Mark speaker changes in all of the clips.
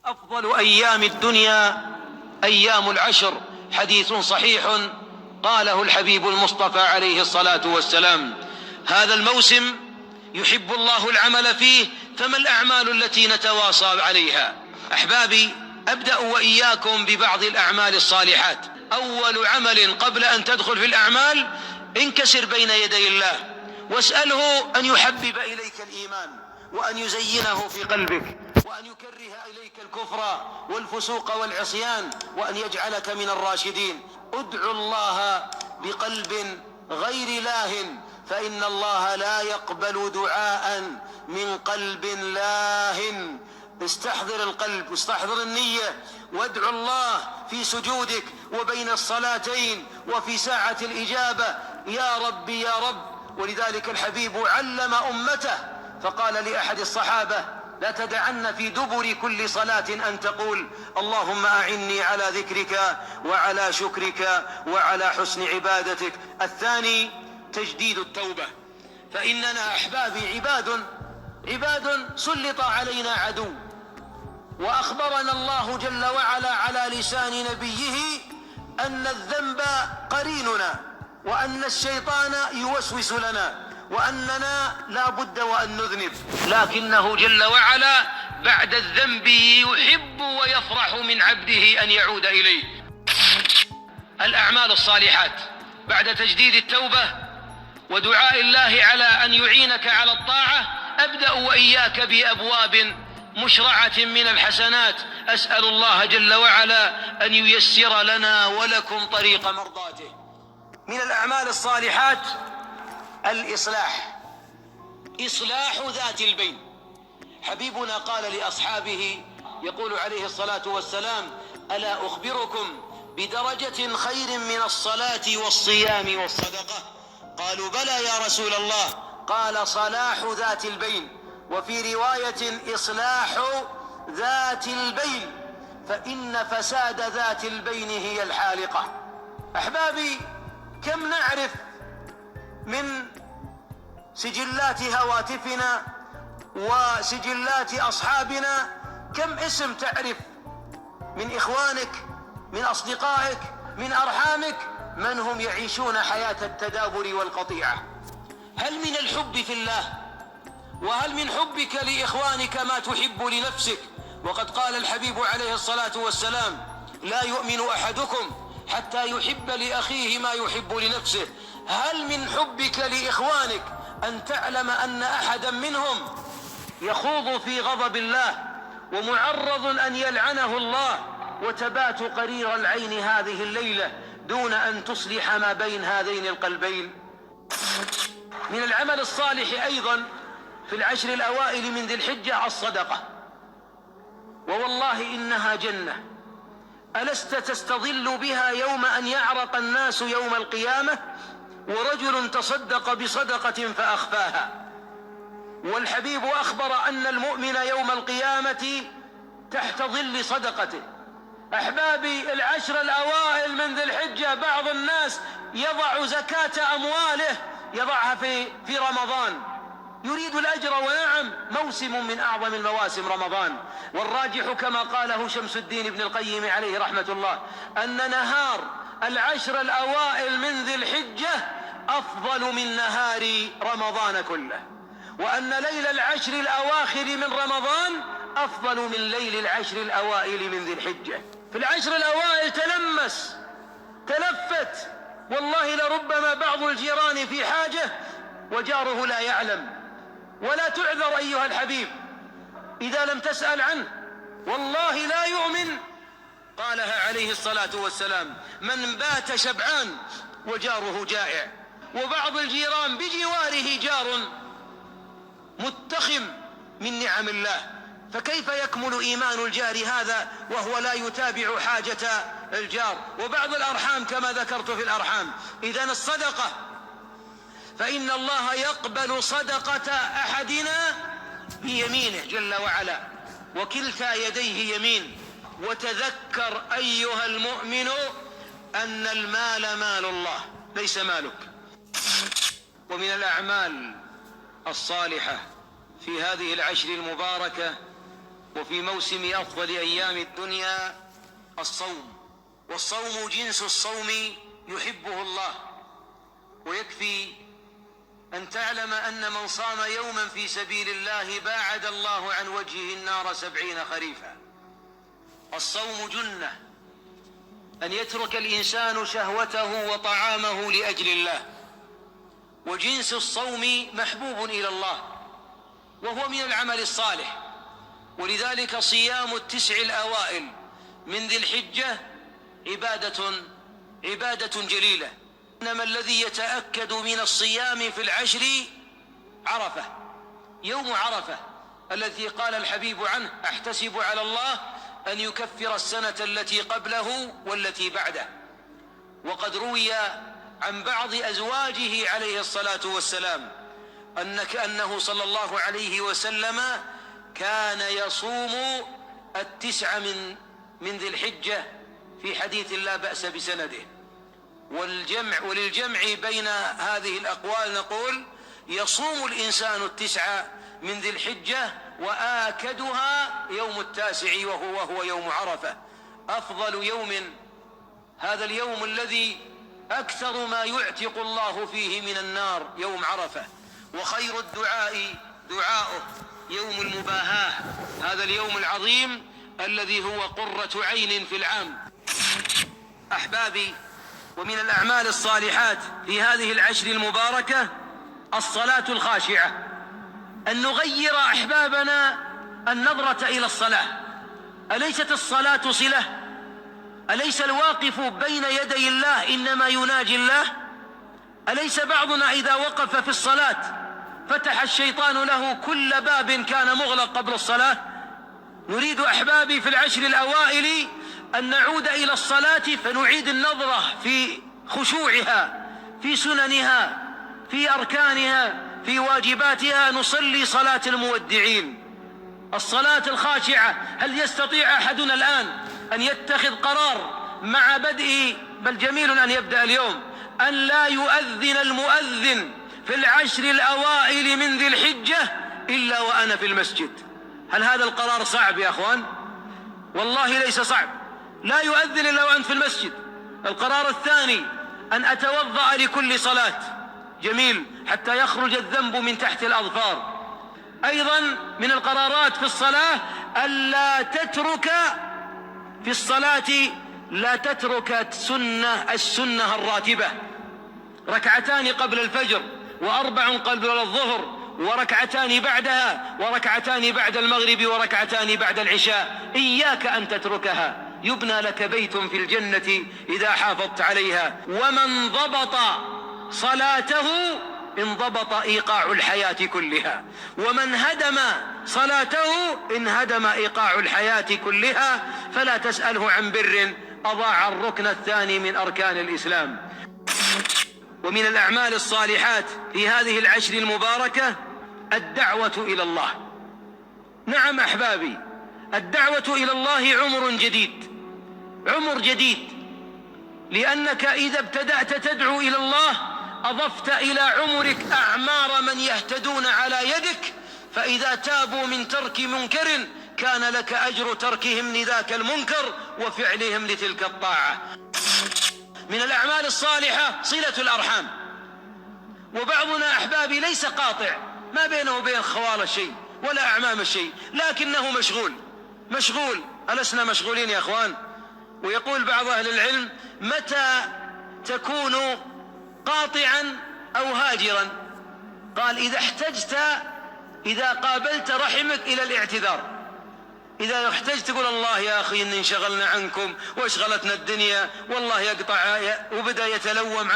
Speaker 1: أفضل أيام الدنيا أيام العشر، حديث صحيح قاله الحبيب المصطفى عليه الصلاة والسلام. هذا الموسم يحب الله العمل فيه، فما الأعمال التي نتواصى عليها؟ أحبابي، أبدأ وإياكم ببعض الأعمال الصالحات. أول عمل قبل أن تدخل في الأعمال، انكسر بين يدي الله واسأله أن يحبب إليك الإيمان، وأن يزينه في قلبك، وأن يكره إليك الكفر والفسوق والعصيان، وأن يجعلك من الراشدين. ادعو الله بقلب غير لاه، فإن الله لا يقبل دعاء من قلب لاه. استحضر القلب واستحضر النية، وادعو الله في سجودك وبين الصلاتين وفي ساعة الإجابة: يا رب يا رب. ولذلك الحبيب علم أمته فقال لأحد الصحابة: لا تدعن في دبر كل صلاة أن تقول: اللهم أعني على ذكرك وعلى شكرك وعلى حسن عبادتك. الثاني تجديد التوبة، فإننا أحبابي عباد سلط علينا عدو، وأخبرنا الله جل وعلا على لسان نبيه أن الذنب قريننا، وأن الشيطان يوسوس لنا، وأننا لا بد وأن نذنب، لكنه جل وعلا بعد الذنب يحب ويفرح من عبده أن يعود إليه. الأعمال الصالحات بعد تجديد التوبة ودعاء الله على أن يعينك على الطاعة، أبدأ وإياك بأبواب مشرعة من الحسنات. أسأل الله جل وعلا أن ييسر لنا ولكم طريق مرضاته. من الأعمال الصالحات إصلاح ذات البين. حبيبنا قال لأصحابه، يقول عليه الصلاة والسلام: ألا أخبركم بدرجة خير من الصلاة والصيام والصدقة؟ قالوا: بلى يا رسول الله. قال: صلاح ذات البين. وفي رواية: إصلاح ذات البين، فإن فساد ذات البين هي الحالقة. أحبابي، كم نعرف من سجلات هواتفنا وسجلات أصحابنا، كم اسم تعرف من إخوانك، من أصدقائك، من أرحامك، من هم يعيشون حياة التدابر والقطيعة. هل من الحب في الله وهل من حبك لإخوانك ما تحب لنفسك؟ وقد قال الحبيب عليه الصلاة والسلام: لا يؤمن أحدكم حتى يحب لأخيه ما يحب لنفسه. هل من حبك لإخوانك أن تعلم أن أحدا منهم يخوض في غضب الله ومعرض أن يلعنه الله، وتبات قرير العين هذه الليلة دون أن تصلح ما بين هذين القلبين؟ من العمل الصالح أيضا في العشر الأوائل من ذي الحجة الصدقة، ووالله إنها جنة، ألست تستظل بها يوم أن يعرق الناس يوم القيامة، ورجل تصدق بصدقة فأخفاها. والحبيب أخبر أن المؤمن يوم القيامة تحت ظل صدقته. أحبابي، العشر الأوائل من ذي الحجة بعض الناس يضع زكاة أمواله يضعها في رمضان، يريد الأجر، ونعم موسم من أعظم المواسم رمضان. والراجح كما قاله شمس الدين ابن القيم عليه رحمة الله أن نهار العشر الأوائل من ذي الحجة أفضل من نهار رمضان كله، وأن ليل العشر الأواخر من رمضان أفضل من ليل العشر الأوائل من ذي الحجة. في العشر الأوائل تلفت، والله لربما بعض الجيران في حاجة وجاره لا يعلم، ولا تعذر أيها الحبيب إذا لم تسأل عنه، والله لا يؤمن. قالها عليه الصلاة والسلام: من بات شبعان وجاره جائع. وبعض الجيران بجواره جار متخم من نعم الله، فكيف يكمل إيمان الجار هذا وهو لا يتابع حاجة الجار؟ وبعض الأرحام كما ذكرت في الأرحام. إذن الصدقة، فإن الله يقبل صدقة أحدنا بيمينه جل وعلا، وكلتا يديه يمين. وتذكر أيها المؤمن أن المال مال الله ليس مالك. ومن الأعمال الصالحة في هذه العشر المباركة وفي موسم أفضل أيام الدنيا الصوم، والصوم جنس الصوم يحبه الله. ويكفي أن تعلم أن من صام يوما في سبيل الله باعد الله عن وجهه النار 70 خريفا. الصوم جنة، أن يترك الإنسان شهوته وطعامه لأجل الله. وجنس الصوم محبوب إلى الله وهو من العمل الصالح، ولذلك صيام التسع الأوائل من ذي الحجة عبادة جليلة. إنما الذي يتأكد من الصيام في العشر عرفة، يوم عرفة الذي قال الحبيب عنه: أحتسب على الله أن يكفر السنة التي قبله والتي بعده. وقد روي عن بعض أزواجه عليه الصلاة والسلام أنه صلى الله عليه وسلم كان يصوم التسع من ذي الحجة، في حديث لا بأس بسنده. وللجمع بين هذه الأقوال نقول: يصوم الإنسان التسع من ذي الحجة، وآكدها يوم التاسع وهو يوم عرفة. أفضل يوم هذا اليوم الذي أكثر ما يعتق الله فيه من النار يوم عرفة، وخير الدعاء دعاؤه يوم المباهاة، هذا اليوم العظيم الذي هو قرة عين في العام. أحبابي، ومن الأعمال الصالحات في هذه العشر المباركة الصلاة الخاشعة، أن نغير أحبابنا النظرة إلى الصلاة. أليست الصلاة صلة؟ أليس الواقف بين يدي الله إنما يناجي الله؟ أليس بعضنا إذا وقف في الصلاة فتح الشيطان له كل باب كان مغلق قبل الصلاة؟ نريد أحبابي في العشر الأوائل أن نعود إلى الصلاة، فنعيد النظرة في خشوعها، في سننها، في أركانها، في واجباتها. نصلي صلاة المودعين، الصلاة الخاشعة. هل يستطيع أحدنا الآن أن يتخذ قرار مع بل جميل أن يبدأ اليوم، أن لا يؤذن المؤذن في العشر الأوائل من ذي الحجة إلا وأنا في المسجد؟ هل هذا القرار صعب يا أخوان؟ والله ليس صعب، لا يؤذن إلا وأنت في المسجد. القرار الثاني أن أتوضأ لكل صلاة، جميل، حتى يخرج الذنب من تحت الأظفار. أيضا من القرارات في الصلاة ألا تترك في الصلاة السنة الراتبة، ركعتان قبل الفجر، وأربع قبل الظهر، وركعتان بعدها، وركعتان بعد المغرب، وركعتان بعد العشاء. إياك أن تتركها، يبنى لك بيت في الجنة إذا حافظت عليها. ومن ضبط صلاته انضبط إيقاع الحياة كلها، ومن هدم صلاته انهدم إيقاع الحياة كلها. فلا تسأله عن بر أضاع الركن الثاني من أركان الإسلام. ومن الأعمال الصالحات في هذه العشر المباركة الدعوة إلى الله. نعم أحبابي، الدعوة إلى الله عمر جديد، لأنك إذا ابتدأت تدعو إلى الله أضفت إلى عمرك أعمار من يهتدون على يدك، فإذا تابوا من ترك منكر كان لك أجر تركهم لذاك المنكر وفعلهم لتلك الطاعة. من الأعمال الصالحة صلة الأرحام، وبعضنا أحبابي ليس قاطع، ما بينه وبين خوال شيء ولا أعمام شيء، لكنه مشغول. ألسنا مشغولين يا أخوان؟ ويقول بعض أهل العلم: متى تكون قاطعا أو هاجرا؟ قال: إذا قابلت رحمك إلى الاعتذار. إذا احتجت تقول: الله يا أخي إن انشغلنا عنكم واشغلتنا الدنيا، والله يقطع، وبدأ يتلوم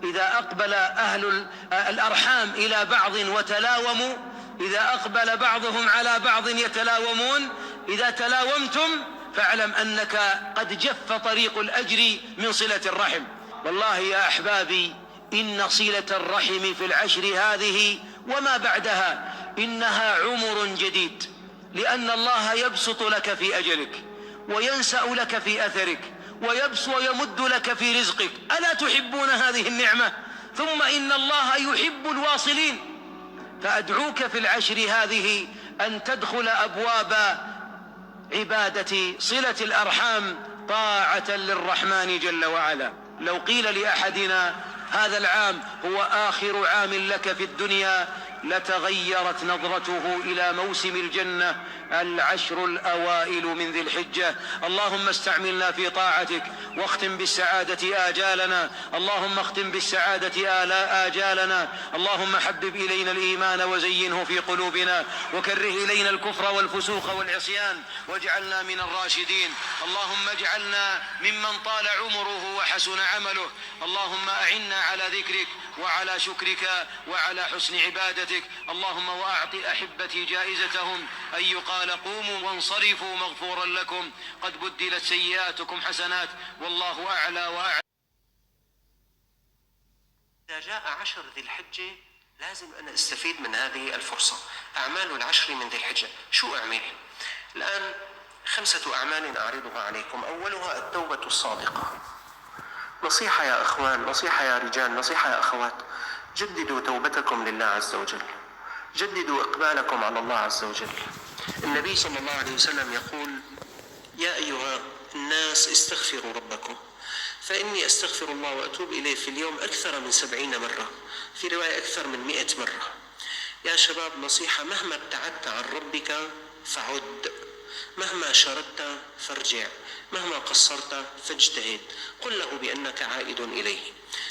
Speaker 1: إذا أقبل أهل الأرحام إلى بعض وتلاوموا، إذا أقبل بعضهم على بعض يتلاومون، إذا تلاومتم فاعلم أنك قد جف طريق الأجر من صلة الرحم. والله يا أحبابي إن صلة الرحم في العشر هذه وما بعدها إنها عمر جديد، لأن الله يبسط لك في أجلك، وينسأ لك في أثرك، ويمد لك في رزقك. ألا تحبون هذه النعمة؟ ثم إن الله يحب الواصلين. فأدعوك في العشر هذه أن تدخل أبواب عبادة صلة الأرحام طاعة للرحمن جل وعلا. لو قيل لأحدنا هذا العام هو آخر عام لك في الدنيا لتغيرت نظرته إلى موسم الجنة العشر الأوائل من ذي الحجة. اللهم استعملنا في طاعتك واختم بالسعادة آجالنا، اللهم اختم بالسعادة آجالنا. اللهم حبب إلينا الإيمان وزينه في قلوبنا، وكره إلينا الكفر والفسوق والعصيان، واجعلنا من الراشدين. اللهم اجعلنا ممن طال عمره وحسن عمله. اللهم أعنا على ذكرك وعلى شكرك وعلى حسن عبادتك. اللهم وأعط أحبتي جائزتهم أن يقال قوموا وانصرفوا مغفورا لكم قد بدلت سيئاتكم حسنات والله أعلى وأعلى.
Speaker 2: إذا جاء عشر ذي الحجة لازم أنا أستفيد من هذه الفرصة. أعمال العشر من ذي الحجة، شو أعمل؟ الآن 5 أعمال أعرضها عليكم. أولها التوبة الصادقة. نصيحة يا أخوان، نصيحة يا رجال، نصيحة يا أخوات، جددوا توبتكم لله عز وجل، جددوا إقبالكم على الله عز وجل. النبي صلى الله عليه وسلم يقول: يا أيها الناس استغفروا ربكم فإني أستغفر الله وأتوب إليه في اليوم أكثر من 70 مرة، في رواية أكثر من 100 مرة. يا شباب نصيحة، مهما ابتعدت عن ربك فعد، مهما شردت فارجع، مهما قصرت فاجتهد، قل له بأنك عائد إليه،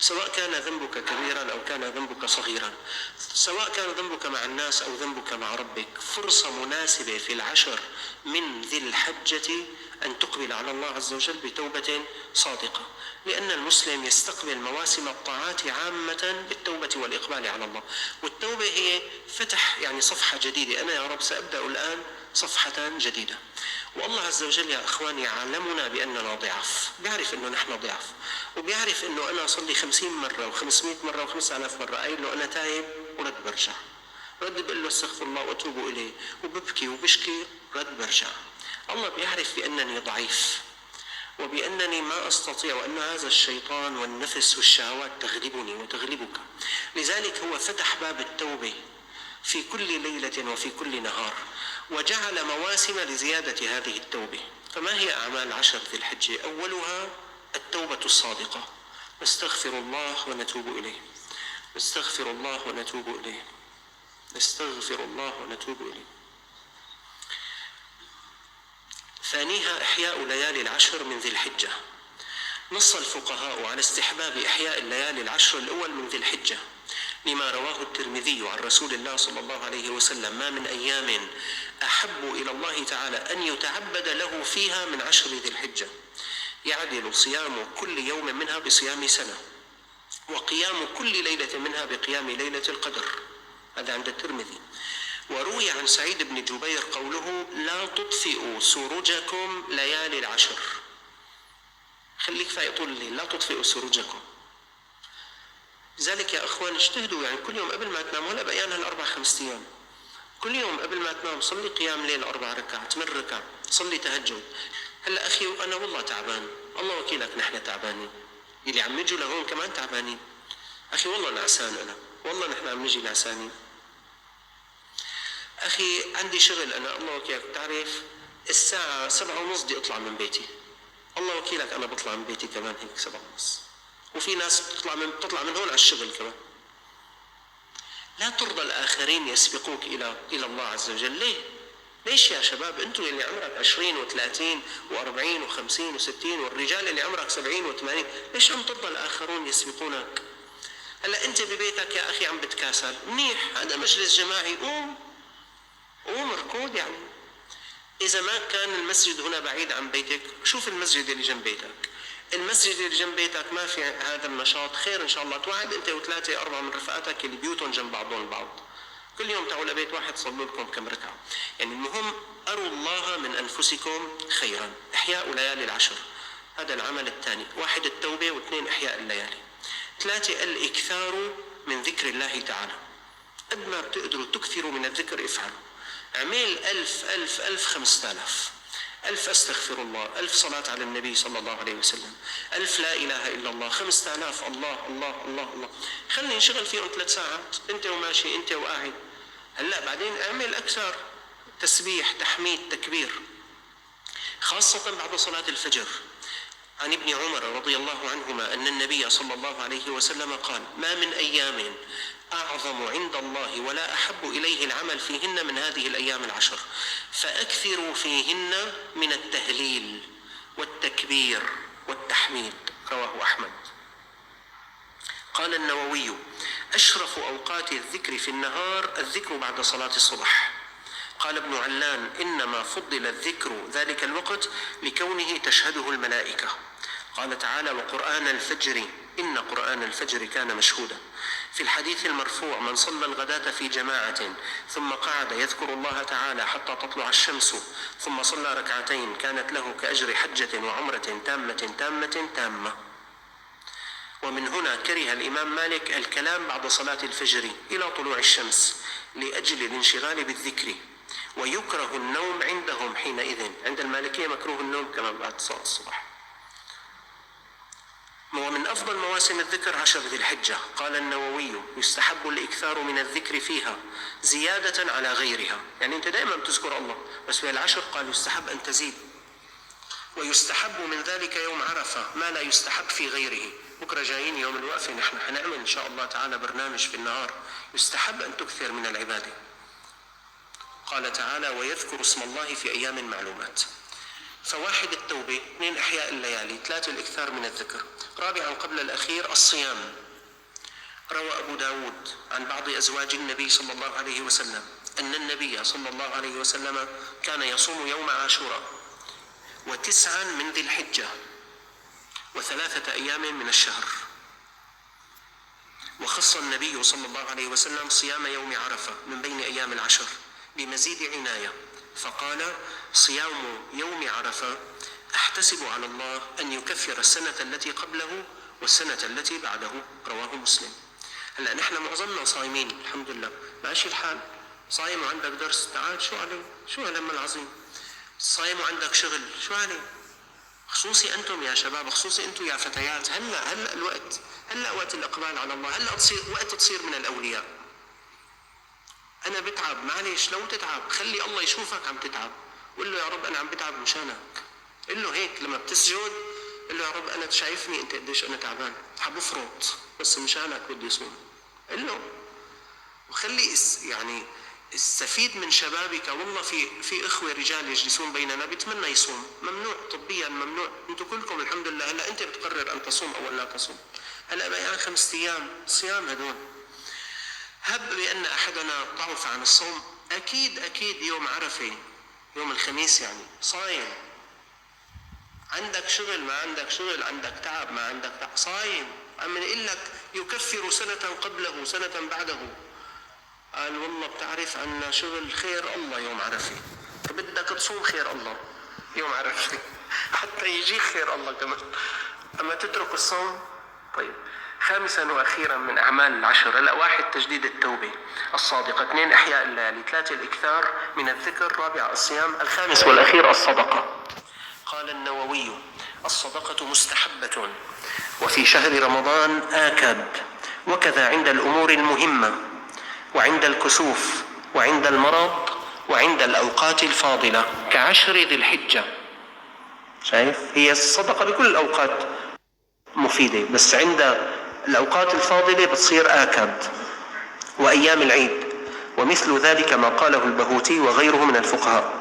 Speaker 2: سواء كان ذنبك كبيرا أو كان ذنبك صغيرا، سواء كان ذنبك مع الناس أو ذنبك مع ربك. فرصة مناسبة في العشر من ذي الحجة أن تقبل على الله عز وجل بتوبة صادقة، لأن المسلم يستقبل مواسم الطاعات عامة بالتوبة والإقبال على الله. والتوبة هي فتح، يعني صفحة جديدة. أنا يا رب سأبدأ الآن صفحة جديدة. والله عز وجل يا أخوان يعلمنا بأننا ضعاف، بيعرف أنه نحن ضعاف، وبيعرف أنه أنا أصلي 50 مرة و500 مرة و5000 مرة قايل له أنا تايب ورد برجع، رد بقول له استغفر الله وأتوب إليه، وببكي وبشكي رد برجع. الله بيعرف بأنني ضعيف وبأنني ما أستطيع، وأن هذا الشيطان والنفس والشهوات تغلبني وتغلبك. لذلك هو فتح باب التوبة في كل ليلة وفي كل نهار، وجعل مواسم لزيادة هذه التوبة. فما هي أعمال عشر ذي الحجة؟ أولها التوبة الصادقة. نستغفر الله ونتوب إليه، نستغفر الله ونتوب إليه، نستغفر الله ونتوب إليه. ثانيها إحياء ليالي العشر من ذي الحجة. نص الفقهاء على استحباب إحياء الليالي العشر الأول من ذي الحجة لما رواه الترمذي عن رسول الله صلى الله عليه وسلم: ما من أيام أحب إلى الله تعالى أن يتعبد له فيها من عشر ذي الحجة، يعدل صيام كل يوم منها بصيام سنة، وقيام كل ليلة منها بقيام ليلة القدر. هذا عند الترمذي. وروي عن سعيد بن جبير قوله: لا تطفئوا سروجكم ليالي العشر. خليك فايق طول الليل، لا تطفئوا سروجكم. لذلك يا أخوان اجتهدوا، يعني كل يوم قبل ما تنام، ولا بأيام هال4-5 أيام، كل يوم قبل ما تنام صلي قيام ليل 4 ركعات، 8 ركعات، صلي تهجد. هلا أخي أنا والله تعبان، الله وكيلك نحن تعبانين، اللي عم يجوا لهون كمان تعبانين. أخي والله نعسان أنا، والله نحن عم نجي نعسانين. أخي عندي شغل أنا، الله وكيلك تعرف الساعة 7:30 بدي أطلع من بيتي، الله وكيلك أنا بطلع من بيتي كمان هيك 7:30، وفي ناس بتطلع من هون على الشغل كمان. لا ترضى الآخرين يسبقوك إلى الله عز وجل. ليه؟ ليش يا شباب؟ أنتم اللي عمرك 20 و30 و40 و50 و60، والرجال اللي عمرك 70 و80، ليش عم ترضى الآخرون يسبقونك؟ هلا أنت ببيتك يا أخي عم بتكاسل، منيح، هذا مجلس جماعي، قوم اركض. يعني إذا ما كان المسجد هنا بعيد عن بيتك، شوف المسجد اللي جنب بيتك. المسجد اللي جنب بيتك ما في هذا النشاط، خير إن شاء الله، توعد أنت و3-4 من رفقاتك اللي بيوتهم جنب بعضهم البعض، كل يوم تعالوا لبيت واحد صلوا لكم كم ركعة. يعني المهم أروا الله من أنفسكم خيرا. إحياء ليالي العشر، هذا العمل الثاني. 1 التوبة، و2 إحياء الليالي. 3 الإكثار من ذكر الله تعالى. قد ما بتقدروا تكثروا من الذكر افعلوا. اعمل 1000 1000 1000 5000، 1000 أستغفر الله، 1000 صلاة على النبي صلى الله عليه وسلم، 1000 لا إله إلا الله، 5000 الله الله الله الله. خلي نشغل فيهم 3 ساعات، أنت وماشي، أنت وقاعد. هلأ بعدين اعمل أكثر، تسبيح، تحميد، تكبير. خاصة بعد صلاة الفجر. عن ابن عمر رضي الله عنهما أن النبي صلى الله عليه وسلم قال: ما من أيام أعظم عند الله ولا أحب إليه العمل فيهن من هذه الأيام العشر، فأكثروا فيهن من التهليل والتكبير والتحميد. رواه أحمد. قال النووي: أشرف أوقات الذكر في النهار الذكر بعد صلاة الصبح. قال ابن علان: إنما فضل الذكر ذلك الوقت لكونه تشهده الملائكة. قال تعالى: وقرآن الفجر إن قرآن الفجر كان مشهودا. في الحديث المرفوع: من صلى الغداة في جماعة ثم قعد يذكر الله تعالى حتى تطلع الشمس ثم صلى ركعتين كانت له كأجر حجة وعمرة تامة. ومن هنا كره الإمام مالك الكلام بعد صلاة الفجر إلى طلوع الشمس لأجل الانشغال بالذكر، ويكره النوم عندهم حينئذ. عند المالكية مكروه النوم كما بعد صلاة الصبح. ومن أفضل مواسم الذكر 10 ذي الحجة. قال النووي: يستحب الإكثار من الذكر فيها زيادة على غيرها. يعني أنت دائما تذكر الله، بس في العشر قال يستحب أن تزيد. ويستحب من ذلك يوم عرفة ما لا يستحب في غيره. بكرة جايين يوم الوقفة، نحن حنعمل إن شاء الله تعالى برنامج في النهار. يستحب أن تكثر من العبادة. قال تعالى: ويذكر اسم الله في أيام معلومات. فواحد التوبة، 2 إحياء الليالي، 3 الإكثار من الذكر. رابعا قبل الأخير الصيام. روى أبو داود عن بعض أزواج النبي صلى الله عليه وسلم أن النبي صلى الله عليه وسلم كان يصوم يوم عاشوراء و9 من ذي الحجة و3 أيام من الشهر. وخص النبي صلى الله عليه وسلم صيام يوم عرفة من بين أيام العشر بمزيد عناية، فقال: صيام يوم عرفة أحتسب على الله أن يكفر السنة التي قبله والسنة التي بعده. رواه مسلم. هلأ نحن معظمنا صايمين الحمد لله، ماشي الحال. صايم وعندك درس، تعال شو عليه؟ شو هالهم العظيم؟ صايم وعندك شغل، شو عليه؟ خصوصي أنتم يا شباب، خصوصي أنتم يا فتيات. هلأ الوقت، هلأ وقت الإقبال على الله، هلأ وقت تصير من الأولياء. أنا بتعب، معلش لو تتعب خلي الله يشوفك عم تتعب، قل له: يا رب أنا عم بتعب مشانك. قل له هيك لما بتسجد، قل له: يا رب أنا شايفني أنت قديش أنا تعبان، حبفرط بس مشانك بدي أصوم. قل له، وخلي يعني استفيد من شبابك. والله في إخوة رجال يجلسون بيننا بيتمنى يصوم، ممنوع طبيا، ممنوع. أنتم كلكم الحمد لله هلا أنت بتقرر أن تصوم أو لا تصوم. هلا بقى 5 أيام صيام هدول. هب بأن أحدنا ضعف عن الصوم، أكيد يوم عرفة، يوم الخميس يعني صايم. عندك شغل ما عندك شغل، عندك تعب ما عندك تعب، صايم. عم نقول لك يكفر سنة قبله سنة بعده. قال: والله بتعرف عنا شغل، خير الله يوم عرفة. بدك تصوم، خير الله يوم عرفة حتى يجي خير الله كمان. أما تترك الصوم. طيب، خامسا وأخيرا من أعمال العشر. هلا 1 تجديد التوبة الصادقة، 2 إحياء الليالي، 3 الإكثار من الذكر، 4 الصيام، الخامس والأخير الصدقة. قال النووي: الصدقة مستحبة وفي شهر رمضان آكد، وكذا عند الأمور المهمة وعند الكسوف وعند المرض وعند الأوقات الفاضلة ك10 ذي الحجة. شايف؟ هي الصدقة بكل الأوقات مفيدة، بس عند الأوقات الفاضلة بتصير آكد، وأيام العيد. ومثل ذلك ما قاله البهوتي وغيره من الفقهاء.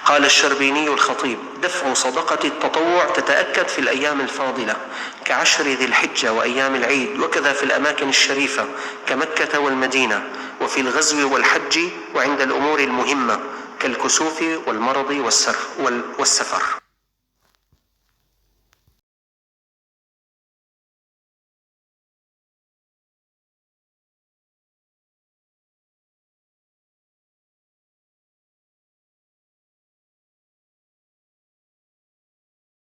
Speaker 2: قال الشربيني الخطيب: دفع صدقة التطوع تتأكد في الأيام الفاضلة ك10 ذي الحجة وأيام العيد، وكذا في الأماكن الشريفة كمكة والمدينة، وفي الغزو والحج، وعند الأمور المهمة كالكسوف والمرض والسفر.